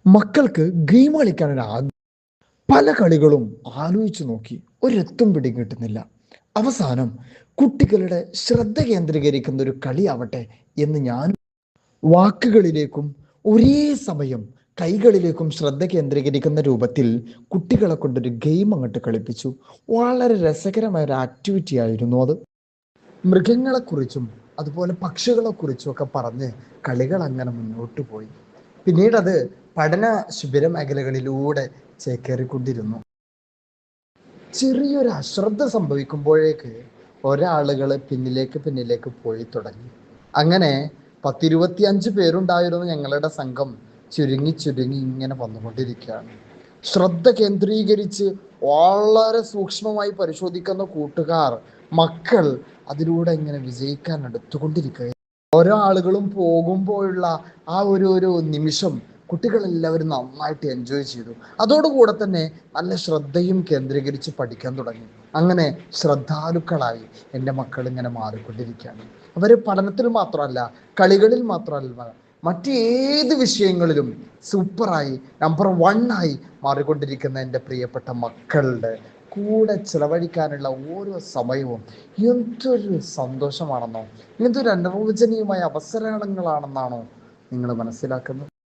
മക്കൾക്ക് ഗെയിം കളിക്കാനൊരു പല കളികളും ആലോചിച്ചു നോക്കി ഒരെത്തും പിടി കിട്ടുന്നില്ല. അവസാനം കുട്ടികളുടെ ശ്രദ്ധ കേന്ദ്രീകരിക്കുന്ന ഒരു കളിയാവട്ടെ എന്ന് ഞാൻ വാക്കുകളിലേക്കും ഒരേ സമയം കൈകളിലേക്കും ശ്രദ്ധ കേന്ദ്രീകരിക്കുന്ന രൂപത്തിൽ കുട്ടികളെ കൊണ്ടൊരു ഗെയിം അങ്ങോട്ട് കളിപ്പിച്ചു. വളരെ രസകരമായ ഒരു ആക്ടിവിറ്റി ആയിരുന്നു അത്. മൃഗങ്ങളെക്കുറിച്ചും അതുപോലെ പക്ഷികളെക്കുറിച്ചും ഒക്കെ പറഞ്ഞ് കളികൾ അങ്ങനെ മുന്നോട്ട് പോയി. പിന്നീട് അത് പഠന ശിബിര മേഖലകളിലൂടെ ചേക്കേറിക്കൊണ്ടിരുന്നു. ചെറിയൊരു അശ്രദ്ധ സംഭവിക്കുമ്പോഴേക്ക് ഒരാളുകൾ പിന്നിലേക്ക് പോയി തുടങ്ങി. അങ്ങനെ 10-25 പേരുണ്ടായിരുന്നു ഞങ്ങളുടെ സംഘം. ചുരുങ്ങി ഇങ്ങനെ വന്നുകൊണ്ടിരിക്കുകയാണ്. ശ്രദ്ധ കേന്ദ്രീകരിച്ച് വളരെ സൂക്ഷ്മമായി പരിശോധിക്കുന്ന കൂട്ടുകാർ, മക്കൾ അതിലൂടെ ഇങ്ങനെ വിജയിക്കാൻ എടുത്തുകൊണ്ടിരിക്കുക. ഓരോ ആളുകളും പോകുമ്പോഴുള്ള ആ ഒരു നിമിഷം കുട്ടികളെല്ലാവരും നന്നായിട്ട് എൻജോയ് ചെയ്തു. അതോടുകൂടെ തന്നെ നല്ല ശ്രദ്ധയും കേന്ദ്രീകരിച്ച് പഠിക്കാൻ തുടങ്ങി. അങ്ങനെ ശ്രദ്ധാലുക്കളായി എൻ്റെ മക്കൾ ഇങ്ങനെ മാറിക്കൊണ്ടിരിക്കുകയാണ്. അവർ പഠനത്തിൽ മാത്രമല്ല, കളികളിൽ മാത്രമല്ല, മറ്റേത് വിഷയങ്ങളിലും സൂപ്പറായി നമ്പർ 1 ആയി മാറിക്കൊണ്ടിരിക്കുന്ന എൻ്റെ പ്രിയപ്പെട്ട മക്കളുടെ കൂടെ ചിലവഴിക്കാനുള്ള ഓരോ സമയവും എന്തൊരു സന്തോഷമാണെന്നോ, എന്തൊരു അനിർവചനീയമായ അവസരങ്ങളാണെന്നാണോ നിങ്ങൾ മനസ്സിലാക്കുന്നത്?